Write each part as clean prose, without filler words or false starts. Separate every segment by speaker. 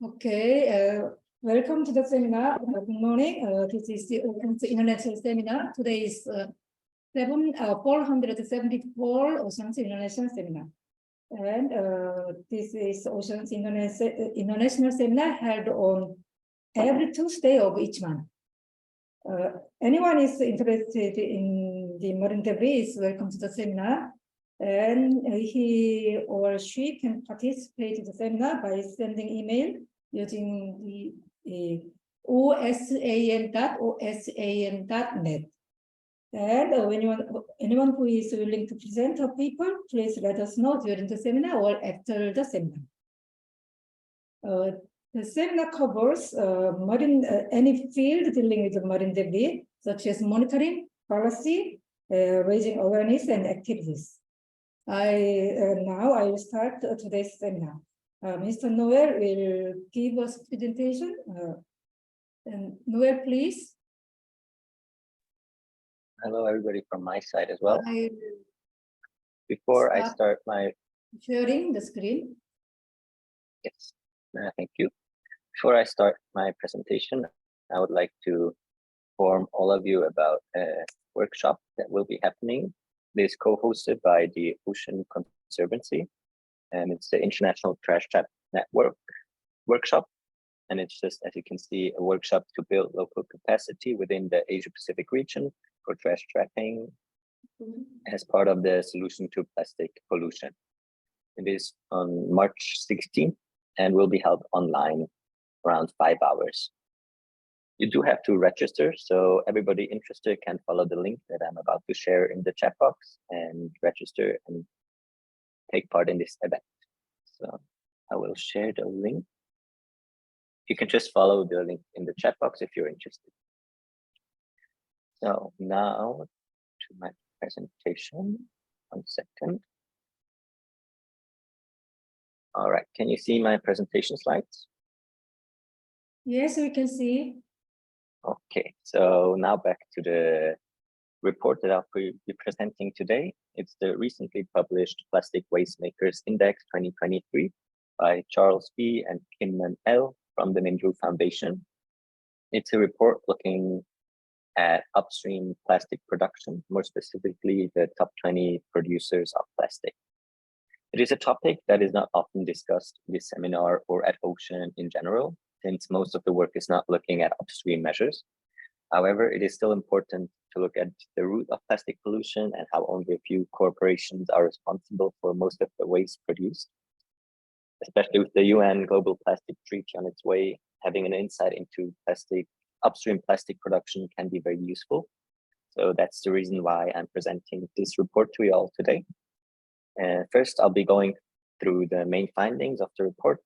Speaker 1: Okay, welcome to the seminar. Good morning. This is the Open International Seminar. Today is 474 Oceans International Seminar. And this is Oceans International Seminar held on every Tuesday of each month. Anyone is interested in the marine debris is welcome to the seminar. And he or she can participate in the seminar by sending email using the osan.osan.net. And anyone who is willing to present a paper, please let us know during the seminar or after the seminar. The seminar covers any field dealing with the marine debris, such as monitoring, policy, raising awareness, and activities. Now I will start today's seminar. Mr. Noel will give us a presentation. And Noel, please.
Speaker 2: Hello, everybody from my side as well.
Speaker 1: Before
Speaker 2: I start my
Speaker 1: sharing the screen.
Speaker 2: Yes, thank you. Before I start my presentation, I would like to inform all of you about a workshop that will be happening. It is co-hosted by the Ocean Conservancy, and it's the International Trash Trap Network workshop. And it's just, as you can see, a workshop to build local capacity within the Asia-Pacific region for trash trapping as part of the solution to plastic pollution. It is on March 16th and will be held online around 5 hours. You do have to register, so everybody interested can follow the link that I'm about to share in the chat box and register and take part in this event. So I will share the link. You can just follow the link in the chat box if you're interested. So now to my presentation. 1 second. All right, can you see my presentation slides?
Speaker 1: Yes, we can see.
Speaker 2: Okay, so now back to the report that I'll be presenting today. It's the recently published Plastic Waste Makers Index 2023 by Charles B. and Kimman L. from the Minderoo Foundation. It's a report looking at upstream plastic production, more specifically the top 20 producers of plastic. It is a topic that is not often discussed in this seminar or at Ocean in general, since most of the work is not looking at upstream measures. However, it is still important to look at the root of plastic pollution and how only a few corporations are responsible for most of the waste produced. Especially with the UN Global Plastic Treaty on its way, having an insight into upstream plastic production can be very useful. So that's the reason why I'm presenting this report to you all today. First, I'll be going through the main findings of the report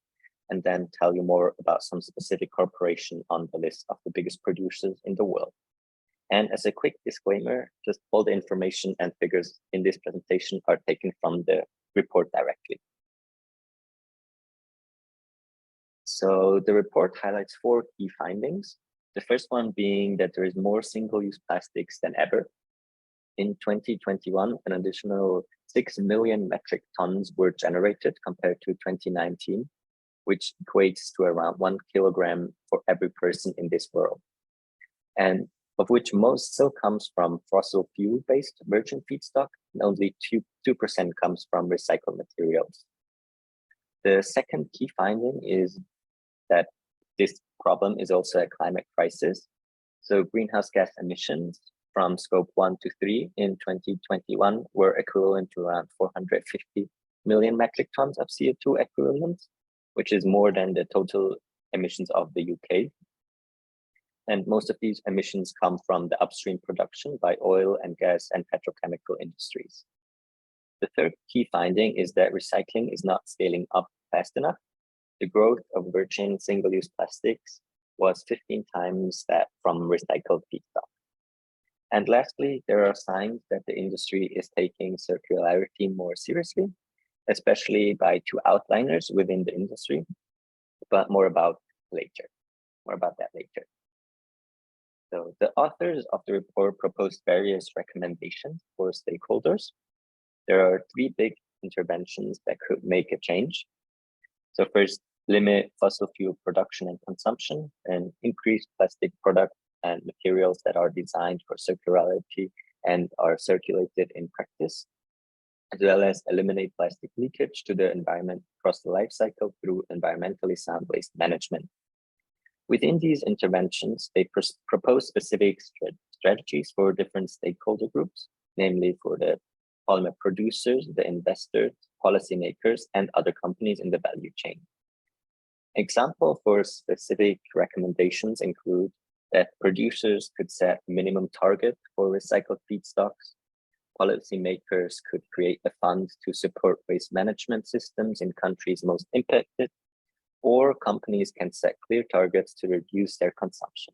Speaker 2: and then tell you more about some specific corporation on the list of the biggest producers in the world. And as a quick disclaimer, just all the information and figures in this presentation are taken from the report directly. So the report highlights 4 key findings. The first one being that there is more single-use plastics than ever. In 2021, an additional 6 million metric tons were generated compared to 2019, which equates to around 1 kilogram for every person in this world. And of which most still comes from fossil fuel-based virgin feedstock, and only 2% comes from recycled materials. The second key finding is that this problem is also a climate crisis. So greenhouse gas emissions from scope 1 to 3 in 2021 were equivalent to around 450 million metric tons of CO2 equivalents, which is more than the total emissions of the UK. And most of these emissions come from the upstream production by oil and gas and petrochemical industries. The third key finding is that recycling is not scaling up fast enough. The growth of virgin single-use plastics was 15 times that from recycled feedstock. And lastly, there are signs that the industry is taking circularity more seriously, especially by 2 outliners within the industry, but more about that later. So the authors of the report proposed various recommendations for stakeholders. There are 3 big interventions that could make a change. So first, limit fossil fuel production and consumption, and increase plastic product and materials that are designed for circularity and are circulated in practice, as well as eliminate plastic leakage to the environment across the life cycle through environmentally sound waste management. Within these interventions, they propose specific strategies for different stakeholder groups, namely for the polymer producers, the investors, policymakers, and other companies in the value chain. Example for specific recommendations include that producers could set minimum target for recycled feedstocks. Policymakers could create a fund to support waste management systems in countries most impacted, or companies can set clear targets to reduce their consumption.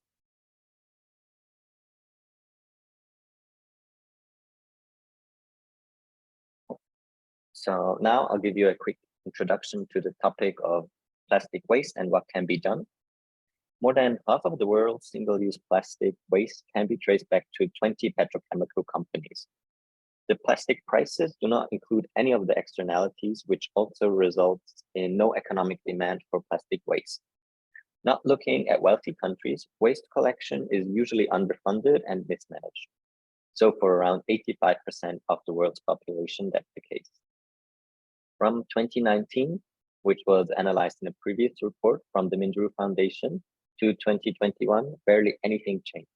Speaker 2: So now I'll give you a quick introduction to the topic of plastic waste and what can be done. More than half of the world's single-use plastic waste can be traced back to 20 petrochemical companies. The plastic prices do not include any of the externalities, which also results in no economic demand for plastic waste. Not looking at wealthy countries, waste collection is usually underfunded and mismanaged. So for around 85% of the world's population, that's the case. From 2019, which was analyzed in a previous report from the Minderoo Foundation, to 2021, barely anything changed.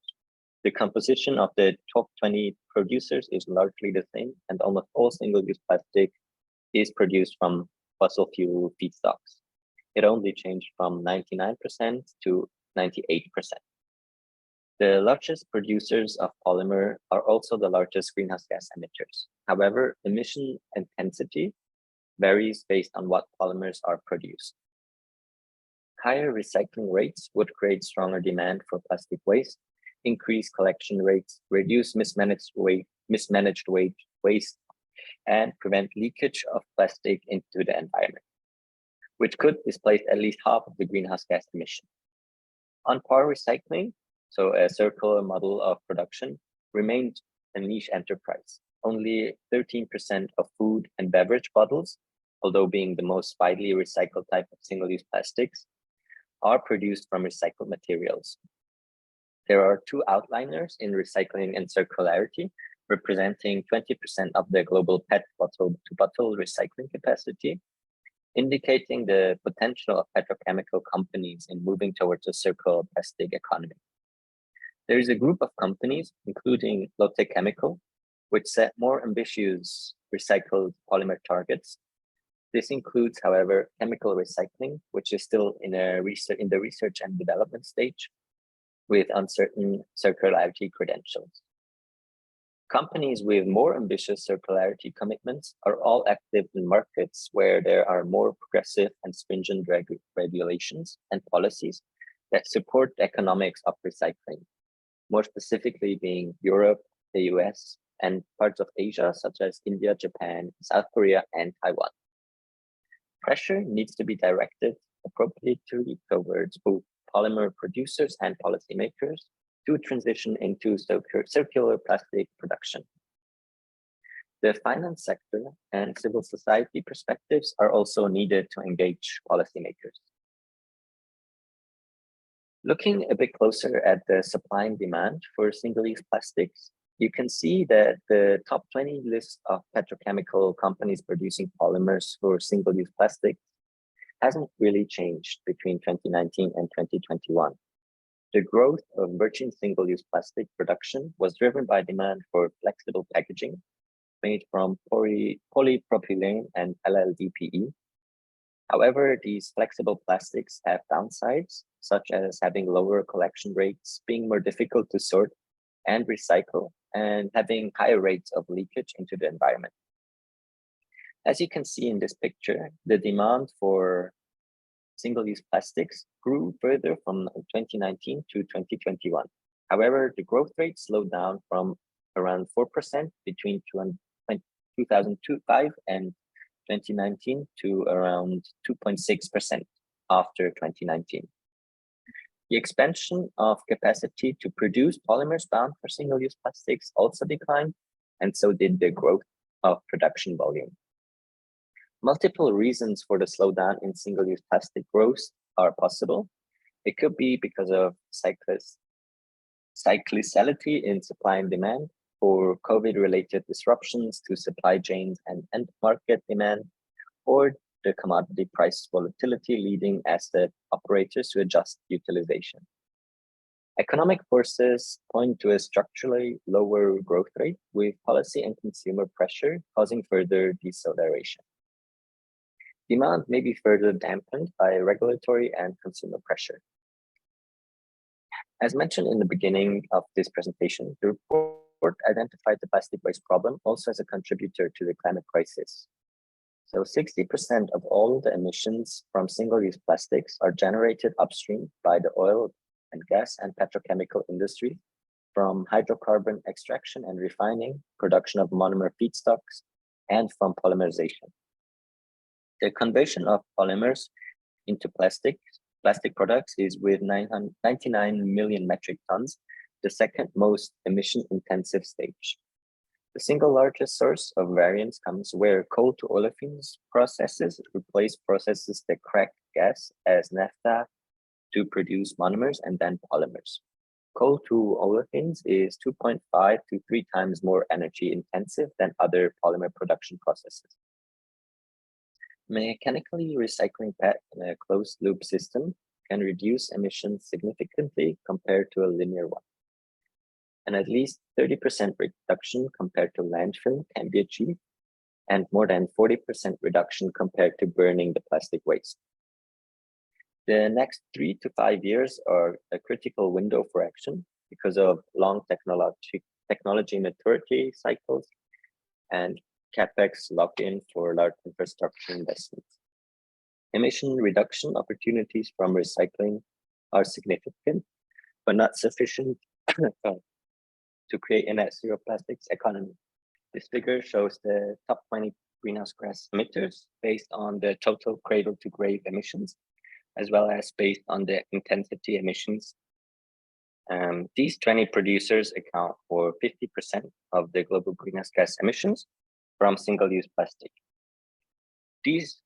Speaker 2: The composition of the top 20 producers is largely the same, and almost all single-use plastic is produced from fossil fuel feedstocks. It only changed from 99% to 98%. The largest producers of polymer are also the largest greenhouse gas emitters. However, emission intensity varies based on what polymers are produced. Higher recycling rates would create stronger demand for plastic waste, increase collection rates, reduce mismanaged waste, and prevent leakage of plastic into the environment, which could displace at least half of the greenhouse gas emission. On-par recycling, so a circular model of production, remained a niche enterprise. Only 13% of food and beverage bottles, although being the most widely recycled type of single-use plastics, are produced from recycled materials. There are two outliners in recycling and circularity, representing 20% of the global PET bottle-to-bottle recycling capacity, indicating the potential of petrochemical companies in moving towards a circular plastic economy. There is a group of companies, including Lotte Chemical, which set more ambitious recycled polymer targets. This includes, however, chemical recycling, which is still in the research and development stage, with uncertain circularity credentials. Companies with more ambitious circularity commitments are all active in markets where there are more progressive and stringent regulations and policies that support the economics of recycling, more specifically being Europe, the US, and parts of Asia, such as India, Japan, South Korea, and Taiwan. Pressure needs to be directed appropriately towards both polymer producers and policymakers to transition into circular plastic production. The finance sector and civil society perspectives are also needed to engage policymakers. Looking a bit closer at the supply and demand for single-use plastics, you can see that the top 20 list of petrochemical companies producing polymers for single-use plastics hasn't really changed between 2019 and 2021. The growth of virgin single-use plastic production was driven by demand for flexible packaging made from polypropylene and LLDPE. However, these flexible plastics have downsides, such as having lower collection rates, being more difficult to sort and recycle, and having higher rates of leakage into the environment. As you can see in this picture, the demand for single-use plastics grew further from 2019 to 2021. However, the growth rate slowed down from around 4% between 2005 and 2019 to around 2.6% after 2019. The expansion of capacity to produce polymers bound for single-use plastics also declined, and so did the growth of production volume. Multiple reasons for the slowdown in single-use plastic growth are possible. It could be because of cyclicality in supply and demand, or COVID-related disruptions to supply chains and end market demand, or the commodity price volatility leading asset operators to adjust utilization. Economic forces point to a structurally lower growth rate, with policy and consumer pressure causing further deceleration. Demand may be further dampened by regulatory and consumer pressure. As mentioned in the beginning of this presentation, the report identified the plastic waste problem also as a contributor to the climate crisis. So 60% of all the emissions from single-use plastics are generated upstream by the oil and gas and petrochemical industry, from hydrocarbon extraction and refining, production of monomer feedstocks, and from polymerization. The conversion of polymers into plastic products is, with 99 million metric tons, the second most emission-intensive stage. The single largest source of variance comes where coal to olefins processes replace processes that crack gas as naphtha to produce monomers and then polymers. Coal to olefins is 2.5 to 3 times more energy intensive than other polymer production processes. Mechanically recycling PET in a closed loop system can reduce emissions significantly compared to a linear one. And at least 30% reduction compared to landfill can be achieved, and more than 40% reduction compared to burning the plastic waste. The next 3 to 5 years are a critical window for action because of long technology maturity cycles and CapEx lock-in for large infrastructure investments. Emission reduction opportunities from recycling are significant, but not sufficient to create a net zero plastics economy. This figure shows the top 20 greenhouse gas emitters based on the total cradle to grave emissions, as well as based on the intensity emissions. These 20 producers account for 50% of the global greenhouse gas emissions from single-use plastic. These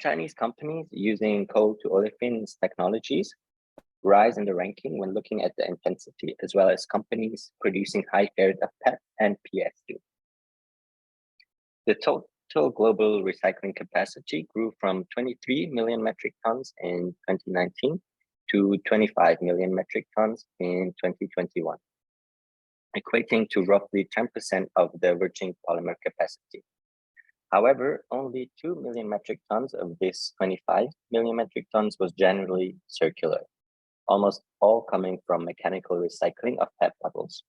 Speaker 2: Chinese companies using coal to olefins technologies rise in the ranking when looking at the intensity, as well as companies producing high shares of PET and PS2. The total global recycling capacity grew from 23 million metric tons in 2019 to 25 million metric tons in 2021, equating to roughly 10% of the virgin polymer capacity. However, only 2 million metric tons of this 25 million metric tons was generally circular, almost all coming from mechanical recycling of PET bottles.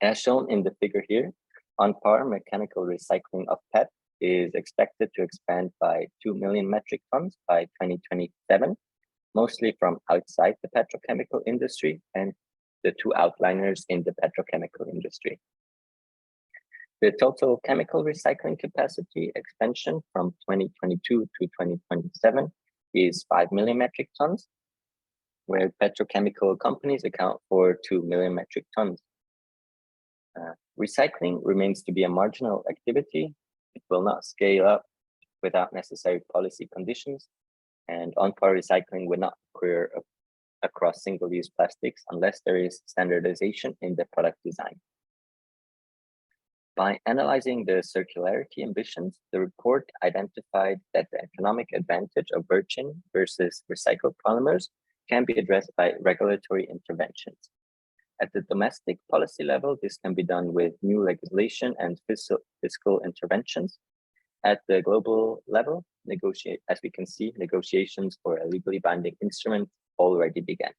Speaker 2: As shown in the figure here, on par mechanical recycling of PET is expected to expand by 2 million metric tons by 2027, mostly from outside the petrochemical industry and the two outliners in the petrochemical industry. The total chemical recycling capacity expansion from 2022 to 2027 is 5 million metric tons, where petrochemical companies account for 2 million metric tons. Recycling remains to be a marginal activity. It will not scale up without necessary policy conditions, and on-par recycling will not occur across single-use plastics unless there is standardization in the product design. By analyzing the circularity ambitions, the report identified that the economic advantage of virgin versus recycled polymers can be addressed by regulatory interventions. At the domestic policy level, this can be done with new legislation and fiscal interventions. At the global level, as we can see, negotiations for a legally binding instrument already began.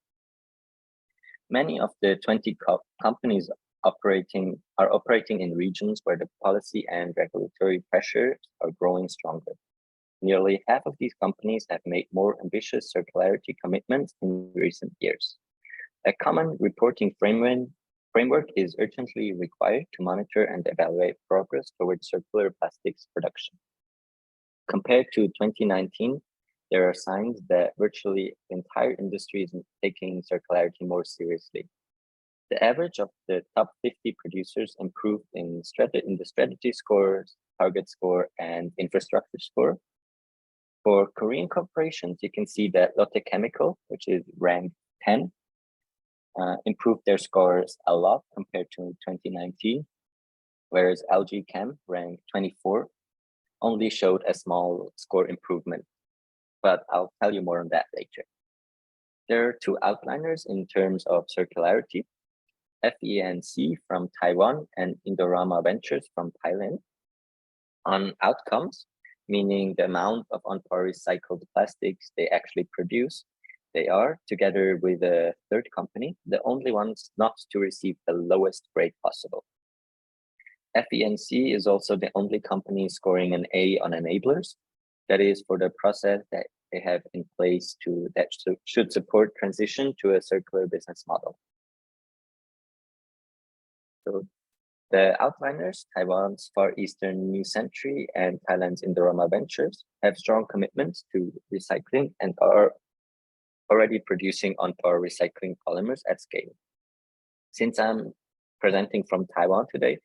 Speaker 2: Many of the 20 companies are operating in regions where the policy and regulatory pressures are growing stronger. Nearly half of these companies have made more ambitious circularity commitments in recent years. A common reporting framework is urgently required to monitor and evaluate progress towards circular plastics production. Compared to 2019, there are signs that virtually the entire industry is taking circularity more seriously. The average of the top 50 producers improved in the strategy score, target score, and infrastructure score. For Korean corporations, you can see that Lotte Chemical, which is ranked 10, improved their scores a lot compared to 2019, whereas LG Chem, ranked 24, only showed a small score improvement, but I'll tell you more on that later. There are two outliners in terms of circularity, FENC from Taiwan and Indorama Ventures from Thailand. On outcomes, meaning the amount of on-par recycled plastics they actually produce, they are, together with a third company, the only ones not to receive the lowest grade possible. FENC is also the only company scoring an A on enablers, that is for the process that they have in place that should support transition to a circular business model. So the outliners, Taiwan's Far Eastern New Century and Thailand's Indorama Ventures, have strong commitments to recycling and are already producing on-par recycling polymers at scale. Since I'm presenting from Taiwan today,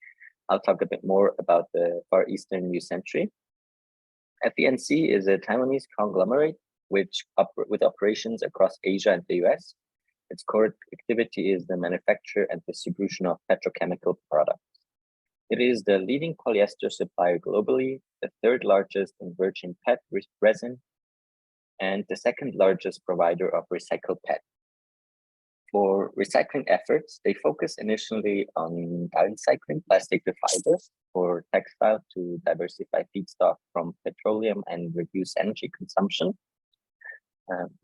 Speaker 2: I'll talk a bit more about the Far Eastern New Century. FENC is a Taiwanese conglomerate with operations across Asia and the US. Its core activity is the manufacture and distribution of petrochemical products. It is the leading polyester supplier globally, the third largest in virgin PET resin, and the second largest provider of recycled PET. For recycling efforts, they focus initially on downcycling plastic to fibers for textile to diversify feedstock from petroleum and reduce energy consumption.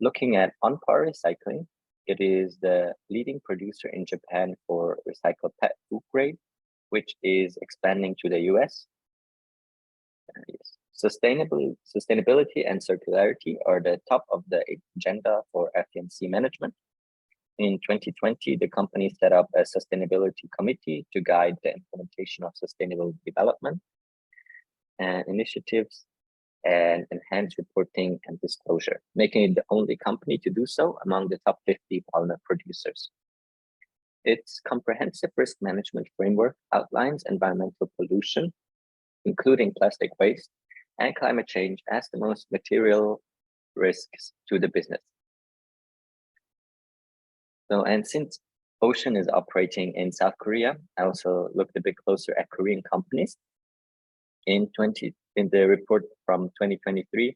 Speaker 2: Looking at on-par recycling, it is the leading producer in Japan for recycled PET food grade, which is expanding to the US. Yes. Sustainability and circularity are the top of the agenda for FENC management. In 2020, the company set up a sustainability committee to guide the implementation of sustainable development and initiatives and enhance reporting and disclosure, making it the only company to do so among the top 50 polymer producers. Its comprehensive risk management framework outlines environmental pollution, including plastic waste and climate change as the most material risks to the business. So, and since OSEAN is operating in South Korea, I also looked a bit closer at Korean companies. In the report from 2023,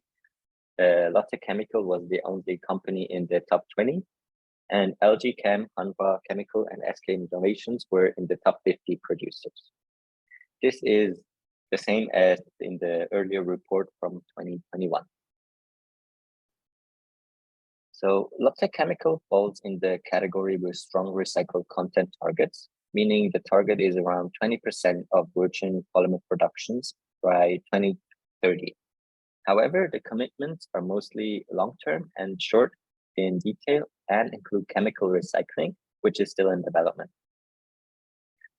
Speaker 2: Lotte Chemical was the only company in the top 20, and LG Chem, Hanwha Chemical, and SK Innovations were in the top 50 producers. This is the same as in the earlier report from 2021. So Lotte Chemical falls in the category with strong recycled content targets, meaning the target is around 20% of virgin polymer productions by 2030. However, the commitments are mostly long-term and short in detail and include chemical recycling, which is still in development.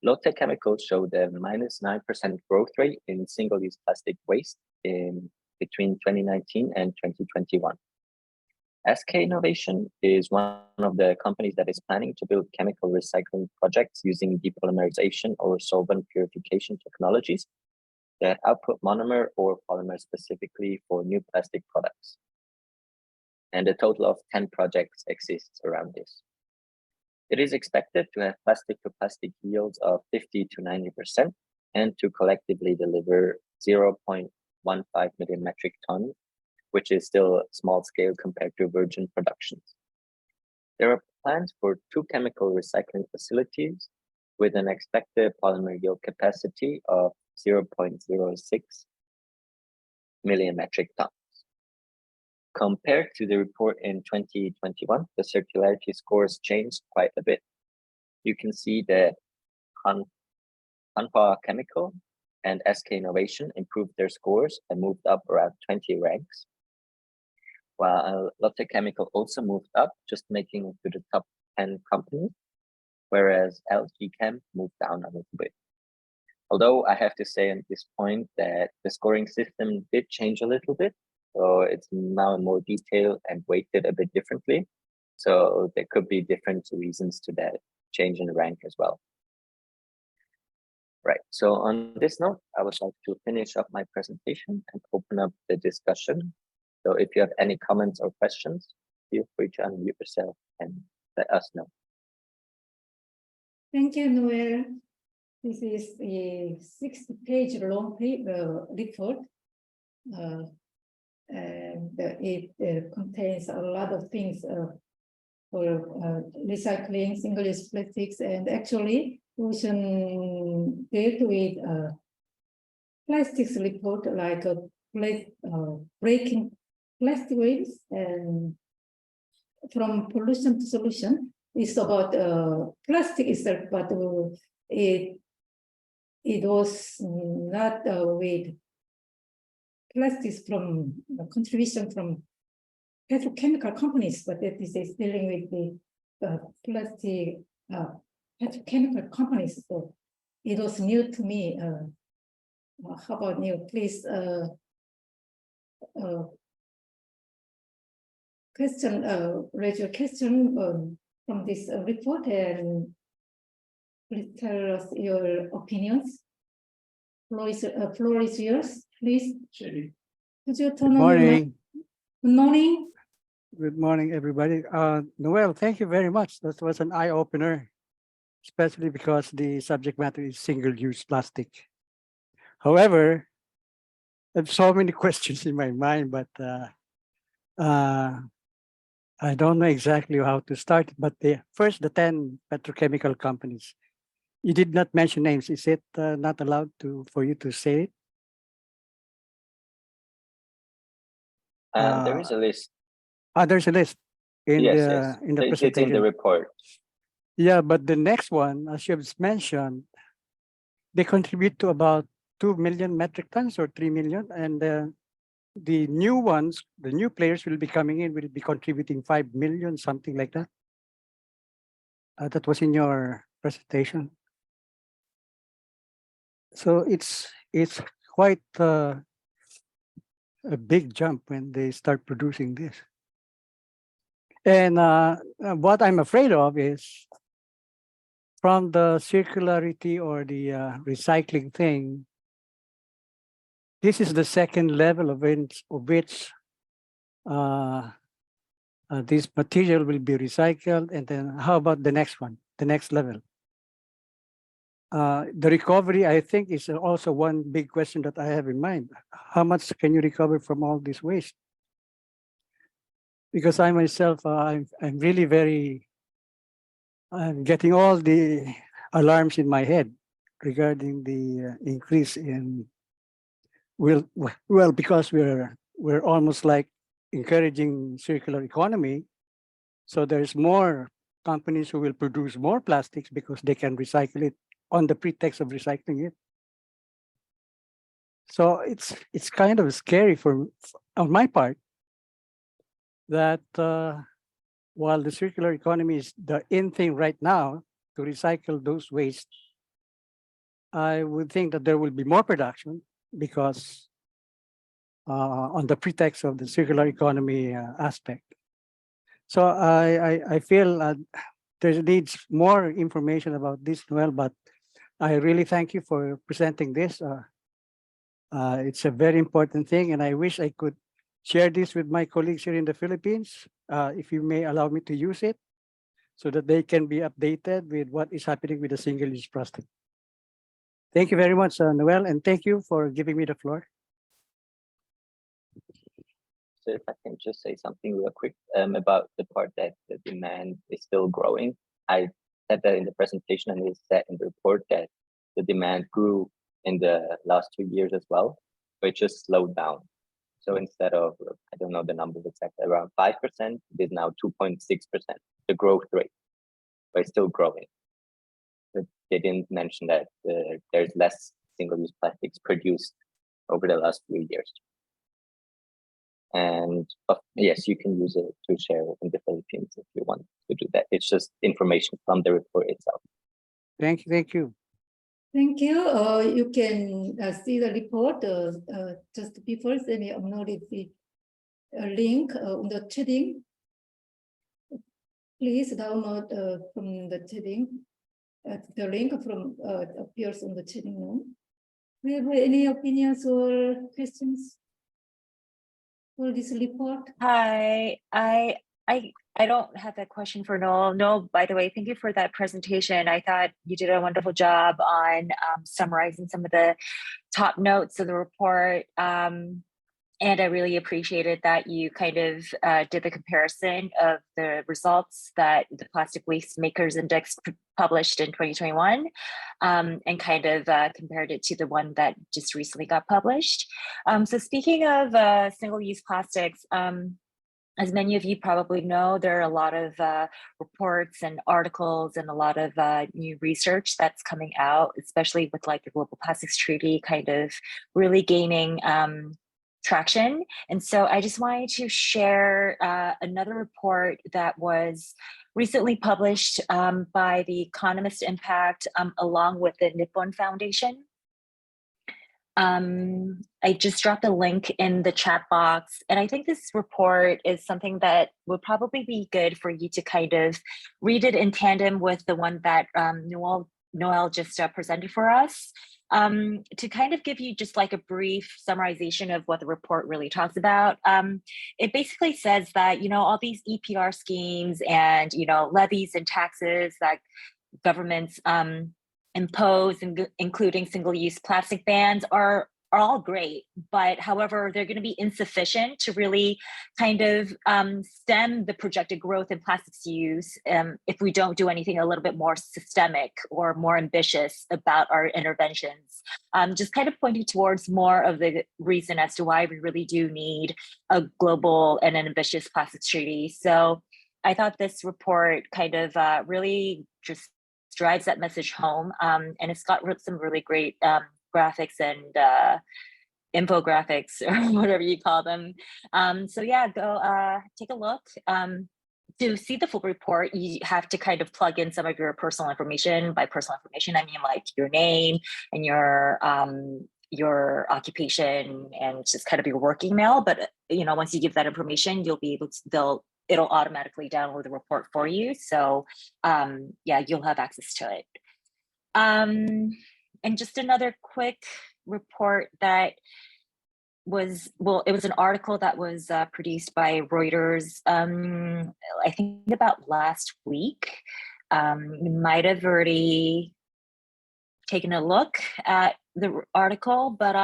Speaker 2: Lotte Chemical showed a -9% growth rate in single-use plastic waste between 2019 and 2021. SK Innovation is one of the companies that is planning to build chemical recycling projects using depolymerization or solvent purification technologies that output monomer or polymer specifically for new plastic products. And a total of 10 projects exists around this. It is expected to have plastic-to-plastic yields of 50 to 90% and to collectively deliver 0.15 million metric tons, which is still small scale compared to virgin productions. There are plans for 2 chemical recycling facilities with an expected polymer yield capacity of 0.06 million metric tons. Compared to the report in 2021, the circularity scores changed quite a bit. You can see that Hanwha Chemical and SK Innovation improved their scores and moved up around 20 ranks, while Lotte Chemical also moved up, just making it to the top 10 companies, whereas LG Chem moved down a little bit. Although I have to say at this point that the scoring system did change a little bit, so it's now in more detail and weighted a bit differently. So there could be different reasons to that change in rank as well. Right, so on this note, I would like to finish up my presentation and open up the discussion. So if you have any comments or questions, feel free to unmute yourself and let us know.
Speaker 1: Thank you, Noel. This is a 60-page long report, and it contains a lot of things for recycling, single-use plastics, and actually, Ocean dealt with plastics report like breaking plastic waste and from pollution to solution. It's about plastic itself, but it was not with plastics from contribution from petrochemical companies, but this is dealing with the plastic petrochemical companies. So it was new to me. How about you? Please raise your question from this report and please tell us your opinions. Floor is yours, please. Could you turn on your mic? Good morning.
Speaker 3: Good morning, everybody. Noel, thank you very much. That was an eye-opener, especially because the subject matter is single-use plastic. However, I have so many questions in my mind, but I don't know exactly how to start. But first, the 10 petrochemical companies. You did not mention names. Is it not allowed for you to say it?
Speaker 2: There is a list.
Speaker 3: There's a list in
Speaker 2: Yes.
Speaker 3: in the
Speaker 2: It's
Speaker 3: presentation.
Speaker 2: in the report.
Speaker 3: Yeah, but the next one, as you have mentioned, they contribute to about 2 million metric tons or 3 million, and the new ones, the new players will be coming in, will be contributing 5 million, something like that. That was in your presentation. So it's quite a big jump when they start producing this. And what I'm afraid of is from the circularity or the recycling thing, this is the second level of which this material will be recycled. And then how about the next one, the next level? The recovery, I think, is also one big question that I have in mind. How much can you recover from all this waste? Because I myself, I'm really I'm getting all the alarms in my head regarding the increase in, well, because we're almost like encouraging circular economy. So there's more companies who will produce more plastics because they can recycle it on the pretext of recycling it. So it's kind of scary on my part that while the circular economy is the in thing right now to recycle those waste, I would think that there will be more production because on the pretext of the circular economy aspect. So I feel there needs more information about this, Noel, but I really thank you for presenting this. It's a very important thing, and I wish I could share this with my colleagues here in the Philippines, if you may allow me to use it, so that they can be updated with what is happening with the single-use plastic. Thank you very much, Noel, and thank you for giving me the floor.
Speaker 2: So if I can just say something real quick about the part that the demand is still growing. I said that in the presentation, and it's said in the report that the demand grew in the last 2 years as well, but it just slowed down. So instead of, I don't know the numbers exactly, around 5%, it is now 2.6%, the growth rate, but it's still growing. But they didn't mention that there's less single-use plastics produced over the last few years. And yes, you can use it to share in the Philippines if you want to do that. It's just information from the report itself.
Speaker 3: Thank you. Thank you.
Speaker 1: Thank you. You can see the report just before Semi uploaded the link on the chatting. please download from the chatting. The link from appears on the chatting room. Do you have any opinions or questions for this report?
Speaker 4: Hi, I don't have a question for Noel. Noel, by the way, thank you for that presentation. I thought you did a wonderful job on summarizing some of the top notes of the report. And I really appreciated that you kind of did the comparison of the results that the Plastic Waste Makers Index published in 2021 and kind of compared it to the one that just recently got published. So speaking of single-use plastics, as many of you probably know, there are a lot of reports and articles and a lot of new research that's coming out, especially with like the Global Plastics Treaty kind of really gaining traction. And so I just wanted to share another report that was recently published by the Economist Impact along with the Nippon Foundation. I just dropped a link in the chat box, and I think this report is something that would probably be good for you to kind of read it in tandem with the one that Noel just presented for us, to kind of give you just like a brief summarization of what the report really talks about. It basically says that, you know, all these EPR schemes and, you know, levies and taxes that governments impose, including single-use plastic bans, are all great, but however, they're going to be insufficient to really kind of stem the projected growth in plastics use if we don't do anything a little bit more systemic or more ambitious about our interventions. Just kind of pointing towards more of the reason as to why we really do need a global and an ambitious plastics treaty. So I thought this report kind of really just drives that message home, and it's got some really great graphics and infographics or whatever you call them. So yeah, go take a look. To see the full report, you have to kind of plug in some of your personal information. By personal information, I mean like your name and your occupation and just kind of your work email. But you know, once you give that information, you'll be able to it'll automatically download the report for you. So yeah, you'll have access to it. And just another quick report that was, well, it was an article that was produced by Reuters, I think about last week. You might have already taken a look at the article, but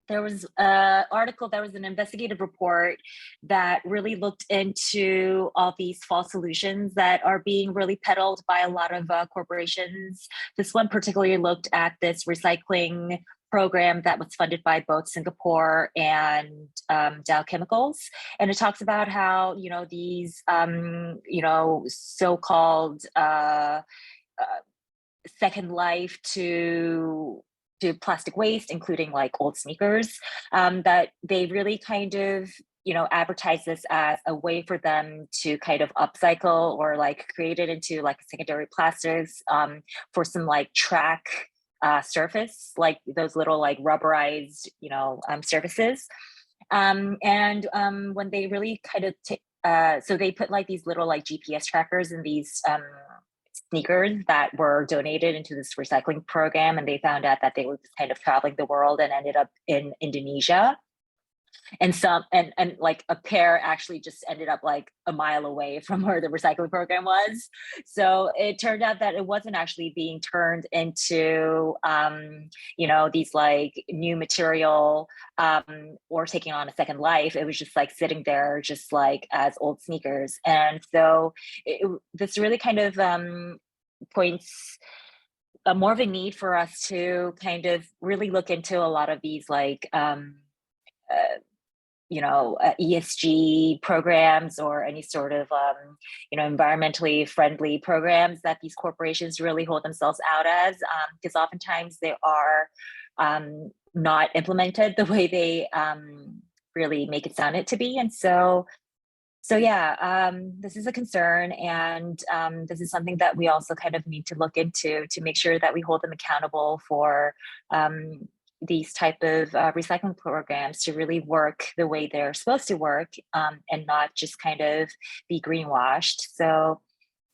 Speaker 4: there was an article, there was an investigative report that really looked into all these false solutions that are being really peddled by a lot of corporations. This one particularly looked at this recycling program that was funded by both Singapore and Dow Chemicals. And it talks about how, you know, these, you know, so-called second life to plastic waste, including like old sneakers, that they really kind of, you know, advertise this as a way for them to kind of upcycle or like create it into like secondary plastics for some like track surface, like those little like rubberized, you know, surfaces. And when they really kind of, so they put like these little like GPS trackers in these sneakers that were donated into this recycling program, and they found out that they were just kind of traveling the world and ended up in Indonesia. And some and like a pair actually just ended up like a mile away from where the recycling program was. So it turned out that it wasn't actually being turned into you know, these like new material or taking on a second life. It was just like sitting there just like as old sneakers. And so this really kind of points more of a need for us to kind of really look into a lot of these like you know, ESG programs or any sort of, you know, environmentally friendly programs that these corporations really hold themselves out as, because oftentimes they are not implemented the way they really make it sound it to be. And so yeah, this is a concern, and this is something that we also kind of need to look into to make sure that we hold them accountable for these type of recycling programs to really work the way they're supposed to work, and not just kind of be greenwashed. So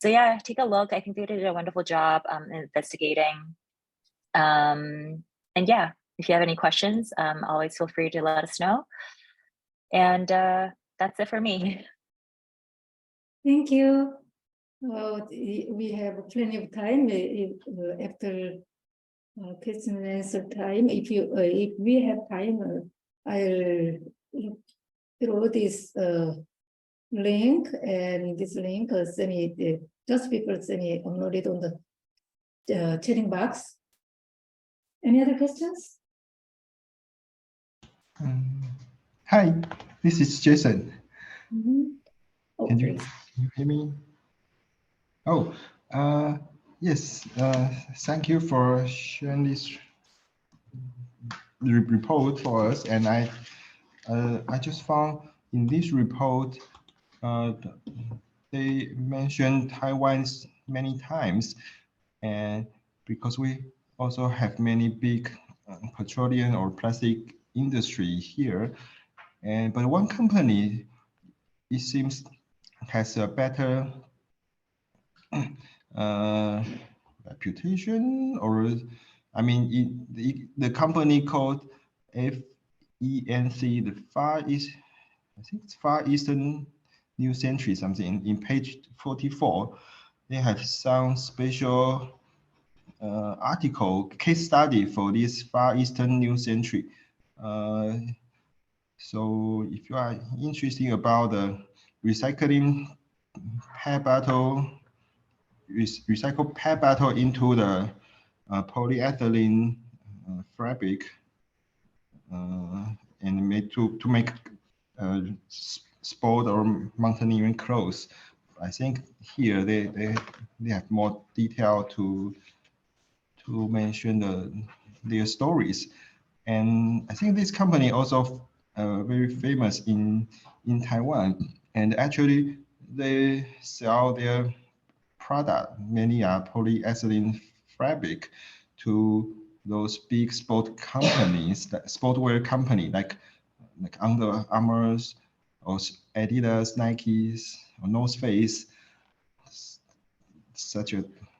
Speaker 4: yeah, take a look. I think they did a wonderful job investigating. And yeah, if you have any questions, always feel free to let us know. And that's it for me.
Speaker 1: Thank you. We have plenty of time after question and answer time. If we have time, I'll look through this link, and this link just people send me uploaded on the chatting box. Any other questions?
Speaker 5: Hi, this is Jason.
Speaker 1: Oh,
Speaker 5: Can you
Speaker 1: please.
Speaker 5: hear me? Oh, yes. Thank you for sharing this report for us. And I just found in this report, they mentioned Taiwan many times, and because we also have many big petroleum or plastic industry here, but one company, it seems, has a better reputation, or I mean, the company called FENC, the Far East, I think it's Far Eastern New Century something. In page 44, they have some special article, case study for this Far Eastern New Century. So if you are interested about the recycling PET bottle, recycle PET bottle into the polyethylene fabric, and made to make sport or mountaineering clothes. I think here they have more detail to mention their stories. And I think this company also very famous in Taiwan, and actually they sell their product, many are polyethylene fabric, to those big sport companies, sportwear company like Under Armour or Adidas, Nikes, or North Face,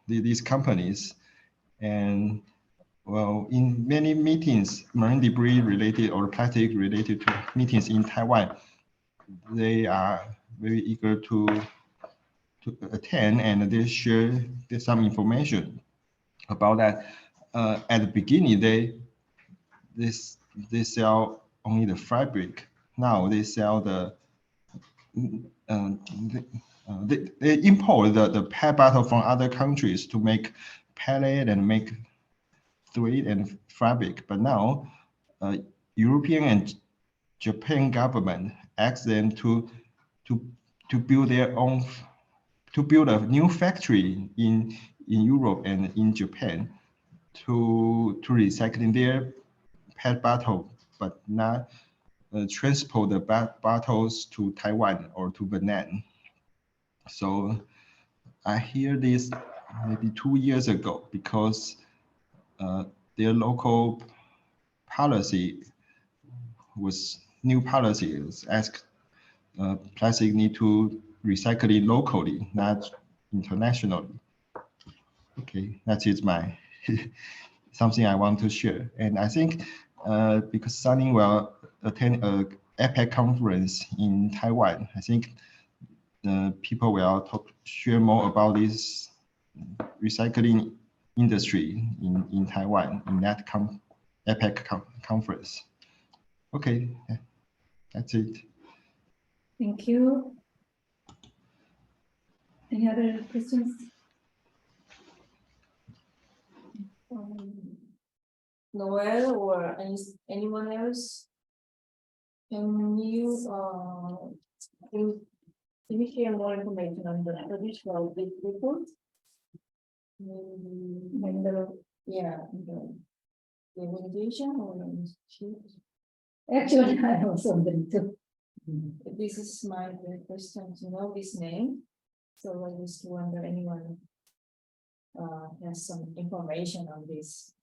Speaker 5: these companies. And well, in many meetings, marine debris related or plastic related to meetings in Taiwan, they are very eager to attend, and they share some information about that. At the beginning, they sell only the fabric. Now they sell they import the PET bottle from other countries to make pellet and make thread and fabric. But now, European and Japan government asked them to build their own, to build a new factory in Europe and in Japan to recycling their PET bottle, but not transport the bottles to Taiwan or to Vietnam. So I hear this maybe 2 years ago, because their local policy was new policies asked plastic need to recycle it locally, not internationally. Okay, that is my something I want to share. And I think because Sunny will attend a APEC conference in Taiwan, I think people will share more about this recycling industry in Taiwan in that APEC conference. Okay, that's it.
Speaker 1: Thank you. Any other questions?
Speaker 6: Noel or anyone else? Can you share more information on the traditional big report?
Speaker 1: Minderoo.
Speaker 6: Yeah, the organization or
Speaker 1: Actually, I was wondering too.
Speaker 6: this is my first time to know this name, so I just wonder anyone has some information on this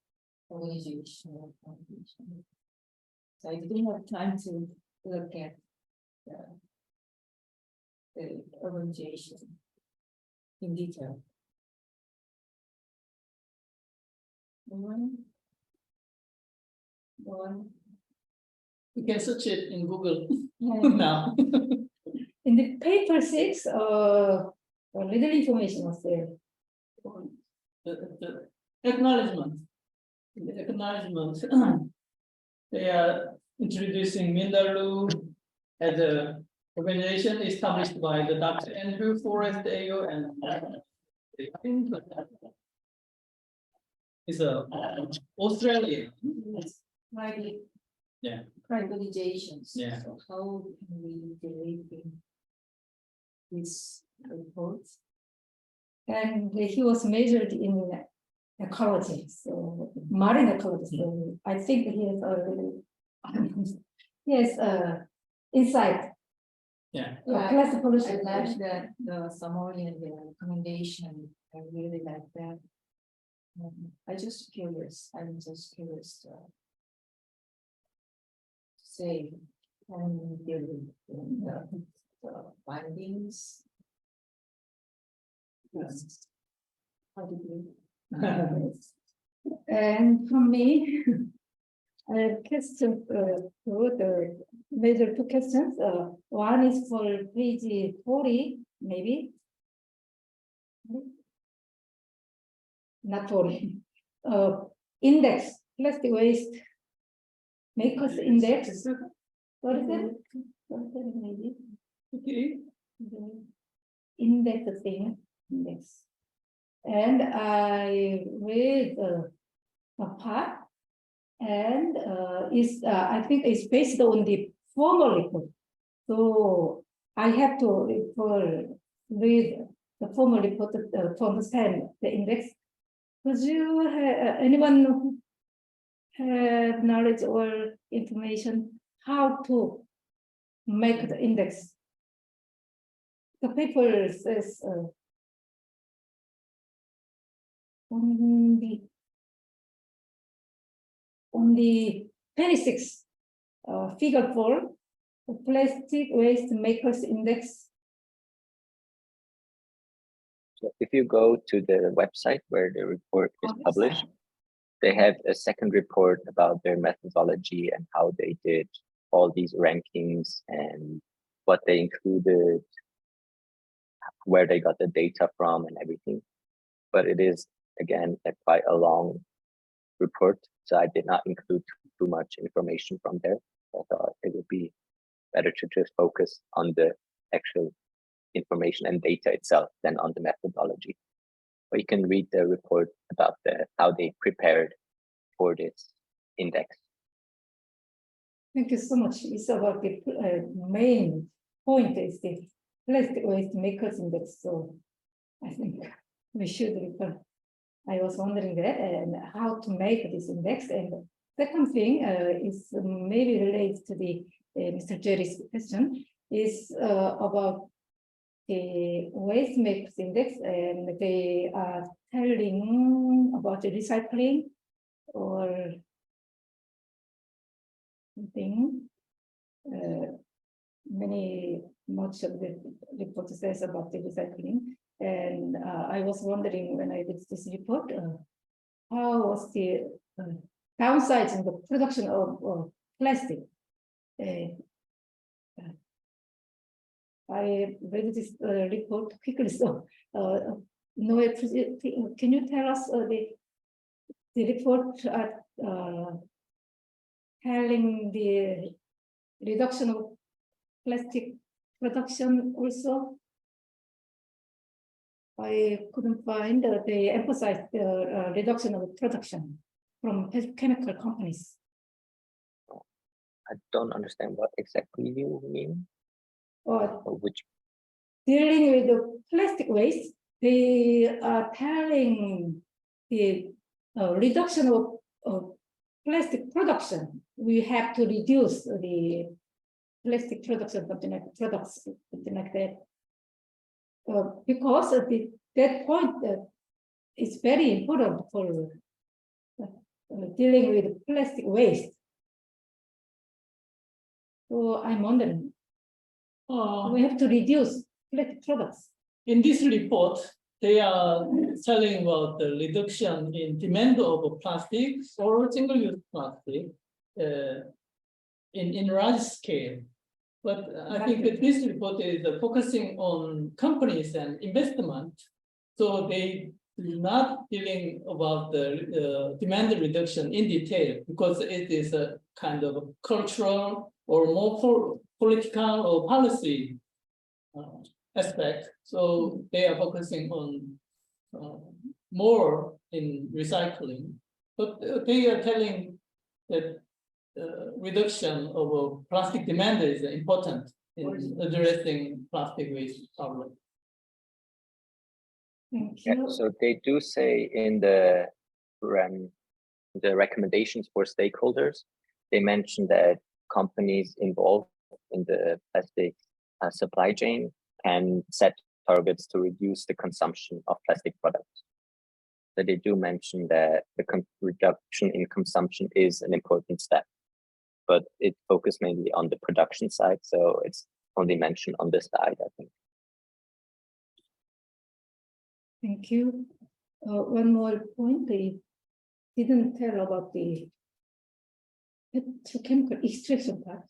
Speaker 6: organization or foundation. So I didn't have time to look at the organization in detail. One.
Speaker 7: You can search it in Google
Speaker 1: Yeah.
Speaker 7: now.
Speaker 1: In the paper 6, a little information was there.
Speaker 7: The acknowledgement. In the acknowledgement, they are introducing Minderoo as a organization established by the Dr. Andrew Forrest Ayo and is a Australian.
Speaker 6: Private.
Speaker 7: Yeah.
Speaker 6: Privatizations.
Speaker 7: Yeah.
Speaker 6: So how can we delete this report?
Speaker 1: And he was majored in ecology, so marine ecology. So I think he has already insight.
Speaker 7: Yeah.
Speaker 1: Classic
Speaker 6: I
Speaker 1: pollution.
Speaker 6: like that the summary and the recommendation. I really like that. I'm just curious to say and the findings. Yes. How do you?
Speaker 1: And from me, I have questions, the major 2 questions. One is for page 40, maybe. Not 40. Index, plastic waste makers index. What is it? Maybe.
Speaker 7: Okay.
Speaker 1: The index thing, index. And I read a part, and I think it's based on the formal report. So I have to read the formal report to understand the index. Could you anyone who have knowledge or information how to make the index? The paper says on the 26 figure 4, the plastic waste makers index.
Speaker 2: So if you go to the website where the report is published, they have a second report about their methodology and how they did all these rankings and what they included, where they got the data from and everything. But it is, again, quite a long report. So I did not include too much information from there. I thought it would be better to just focus on the actual information and data itself than on the methodology. But you can read the report about how they prepared for this index.
Speaker 1: Thank you so much. It's about the main point is the plastic waste makers index. So I think we should refer. I was wondering that and how to make this index. And second thing is maybe related to the Mr. Jerry's question is about the waste makers index, and they are telling about the recycling or something. Much of the report says about the recycling, and I was wondering when I did this report, how was the downsides in the production of plastic? I read this report quickly, so Noe, can you tell us the report telling the reduction of plastic production also? I couldn't find they emphasized the reduction of production from chemical companies.
Speaker 2: I don't understand what exactly you mean. Or which?
Speaker 1: Dealing with the plastic waste, they are telling the reduction of plastic production. We have to reduce the plastic production, something like products, something like that. Because of that point is very important for dealing with plastic waste. So I'm wondering, we have to reduce plastic products.
Speaker 7: In this report, they are telling about the reduction in demand of plastic or single-use plastic in large scale. But I think that this report is focusing on companies and investment. So they do not dealing about the demand reduction in detail because it is a kind of cultural or more political or policy aspect. So they are focusing on more in recycling, but they are telling that reduction of plastic demand is important in addressing plastic waste problem.
Speaker 1: Thank
Speaker 2: Yeah,
Speaker 1: you.
Speaker 2: so they do say in the recommendations for stakeholders, they mention that companies involved in the plastic supply chain can set targets to reduce the consumption of plastic products. So they do mention that the reduction in consumption is an important step, but it focused mainly on the production side, so it's only mentioned on this side, I think.
Speaker 1: Thank you. One more point, they didn't tell about the petrochemical extraction part.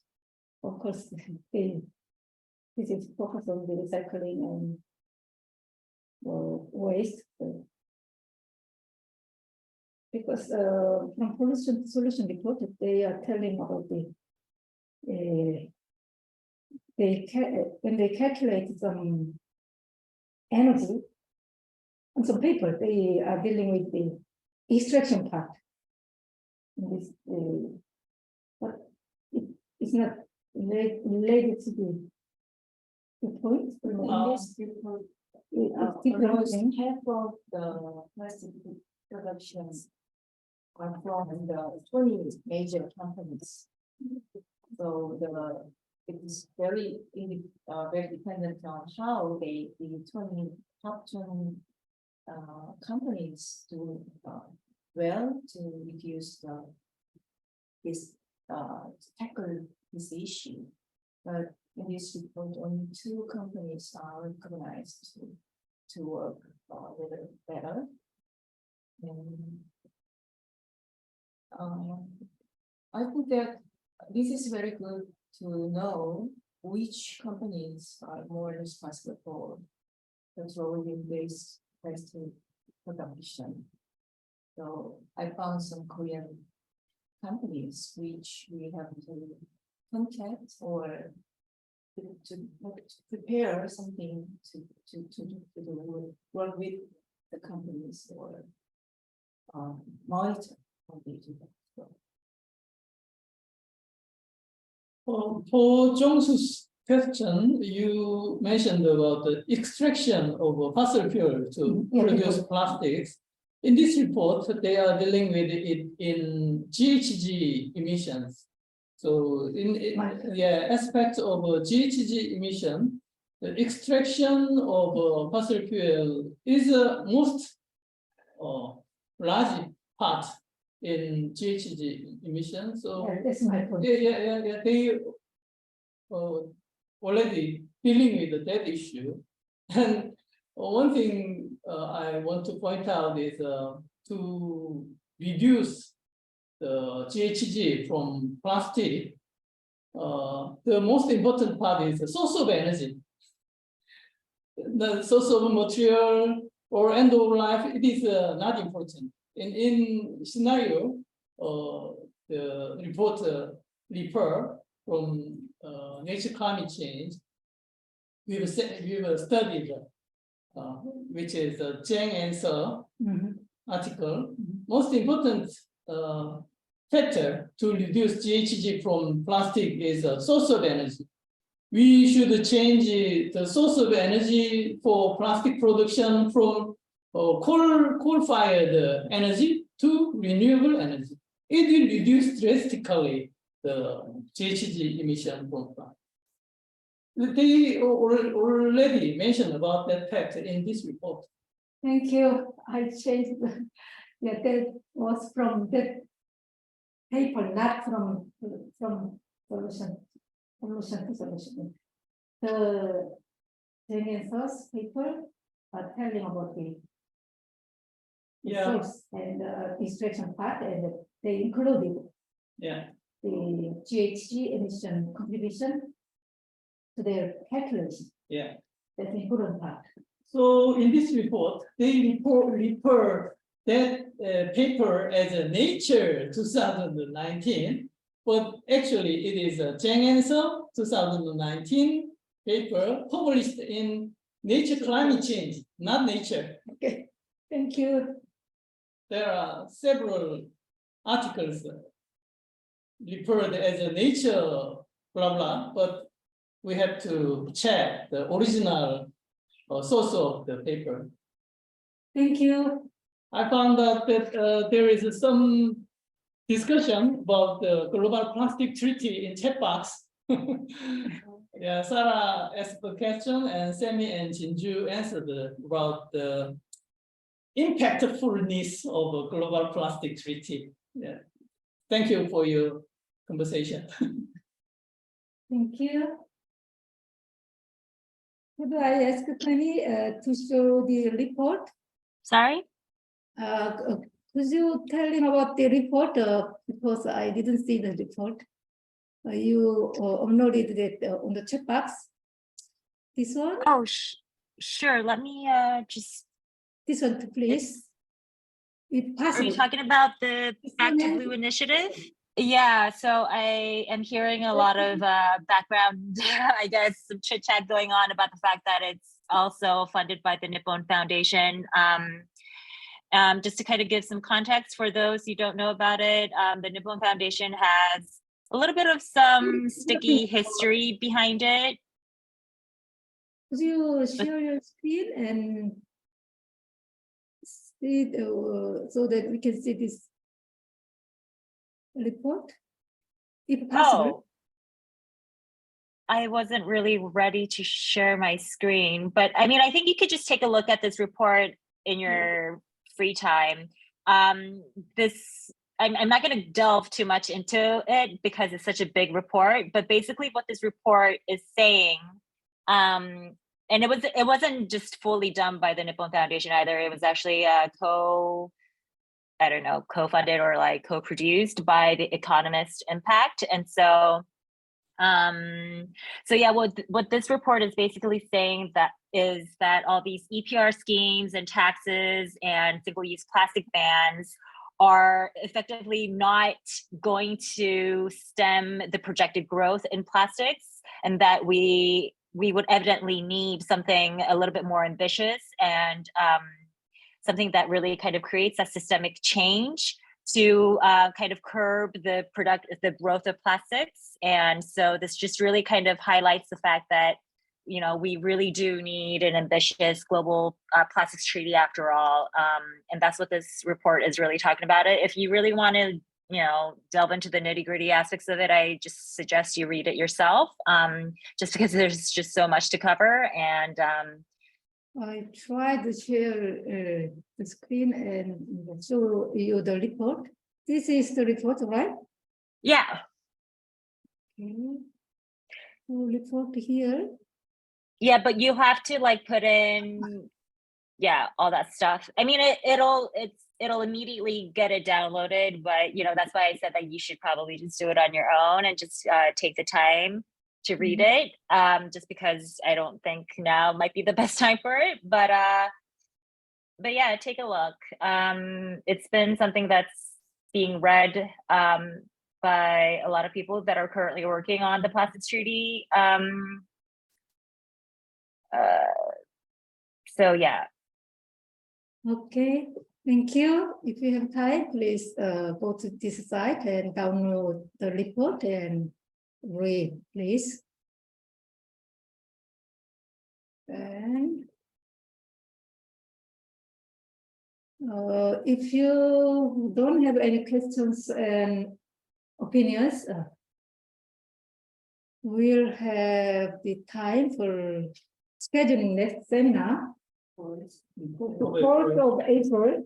Speaker 1: Of course, this is focused on the recycling and waste. Because from pollution solution report, they are telling about the when they calculate some energy on some paper, they are dealing with the extraction part. This, but it's not related to the point.
Speaker 6: Almost half of the plastic productions are from the 20 major companies. So it's very dependent on how the 20 top 20 companies do well to reduce tackle this issue. But in this report, only 2 companies are recognized to work a little better. And I think that this is very good to know which companies are more responsible for petroleum-based plastic production. So I found some Korean companies which we have to contact or to prepare something to work with the companies or monitor how they do that.
Speaker 7: For Jong-soo's question, you mentioned about the extraction of fossil fuel to produce plastics. In this report, they are dealing with it in GHG emissions. So in aspects of GHG emission, the extraction of fossil fuel is the most large part in GHG emissions. So
Speaker 1: that's my point.
Speaker 7: They already dealing with that issue. And one thing I want to point out is to reduce the GHG from plastic. The most important part is the source of energy. The source of material or end of life, it is not important. In scenario, the report refer from nature climate change, we will study which is a Chang answer article. Most important factor to reduce GHG from plastic is a source of energy. We should change the source of energy for plastic production from coal-fired energy to renewable energy. It will reduce drastically the GHG emission from plastic. They already mentioned about that fact in this report.
Speaker 1: Thank you. I changed Yeah, that was from that paper, not from solution to solution. The Daniel's paper telling about the
Speaker 7: Yeah.
Speaker 1: source and extraction part, and they included
Speaker 7: Yeah.
Speaker 1: the GHG emission contribution to their calculation.
Speaker 7: Yeah.
Speaker 1: That's the important part.
Speaker 7: So in this report, they refer that paper as a Nature 2019, but actually it is a Zhang 2019 paper published in Nature Climate Change, not Nature.
Speaker 1: Okay, thank you.
Speaker 7: There are several articles referred as a Nature blah blah, but we have to check the original source of the paper.
Speaker 1: Thank you.
Speaker 7: I found out that there is some discussion about the global plastic treaty in chat box. Yeah, Sarah asked the question and Semi and Jinju answered about the impactfulness of a global plastic treaty. Yeah. Thank you for your conversation.
Speaker 1: Thank you. Could I ask Connie to show the report?
Speaker 4: Sorry?
Speaker 1: Could you tell him about the report? Because I didn't see the report. You uploaded it on the chat box. This one?
Speaker 4: Oh, sure. Let me just.
Speaker 1: This one, please. If
Speaker 4: Are
Speaker 1: possible.
Speaker 4: you talking about the
Speaker 1: This
Speaker 4: Back
Speaker 1: one
Speaker 4: to
Speaker 1: is-
Speaker 4: Blue initiative? Yeah, so I am hearing a lot of background, I guess, some chit chat going on about the fact that it's also funded by the Nippon Foundation. Just to kind of give some context for those who don't know about it, the Nippon Foundation has a little bit of some sticky history behind it.
Speaker 1: Could you share your screen and see so that we can see this report, if possible?
Speaker 4: Oh, I wasn't really ready to share my screen, but I mean, I think you could just take a look at this report in your free time. I'm not going to delve too much into it because it's such a big report, but basically what this report is saying, and it wasn't just fully done by the Nippon Foundation either. It was actually co-funded or like co-produced by the Economist Impact. And so yeah, what this report is basically saying is that all these EPR schemes and taxes and single-use plastic bans are effectively not going to stem the projected growth in plastics, and that we would evidently need something a little bit more ambitious and something that really kind of creates a systemic change to kind of curb the growth of plastics. And so this just really kind of highlights the fact that, you know, we really do need an ambitious global plastics treaty after all. And that's what this report is really talking about. It. If you really want to, you know, delve into the nitty-gritty aspects of it, I just suggest you read it yourself, just because there's just so much to cover. And
Speaker 1: I tried to share the screen and show you the report. This is the report, right?
Speaker 4: yeah.
Speaker 1: Okay. So report here.
Speaker 4: Yeah, but you have to like put in, yeah, all that stuff. I mean, it'll immediately get it downloaded, but you know, that's why I said that you should probably just do it on your own and just take the time to read it. Just because I don't think now might be the best time for it, but yeah, take a look. It's been something that's being read by a lot of people that are currently working on the plastics treaty. So yeah.
Speaker 1: Okay, thank you. If you have time, please go to this site and download the report and read, please. And if you don't have any questions and opinions, we'll have the time for scheduling next seminar, 4th of April.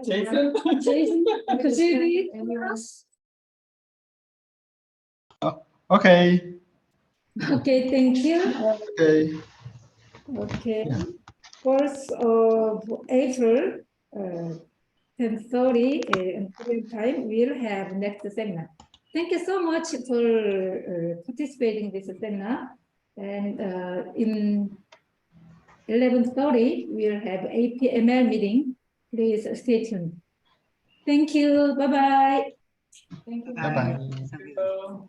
Speaker 7: Jason?
Speaker 1: Jason, could you read?
Speaker 5: Okay.
Speaker 1: Okay, thank you.
Speaker 5: Okay.
Speaker 1: Okay. 4th of April, 10:30 Korean time, we'll have next seminar. Thank you so much for participating in this seminar. And in 11:30, we'll have APML meeting. Please stay tuned. Thank you. Bye-bye.
Speaker 6: Thank you.
Speaker 5: Bye-bye.
Speaker 7: Thank you.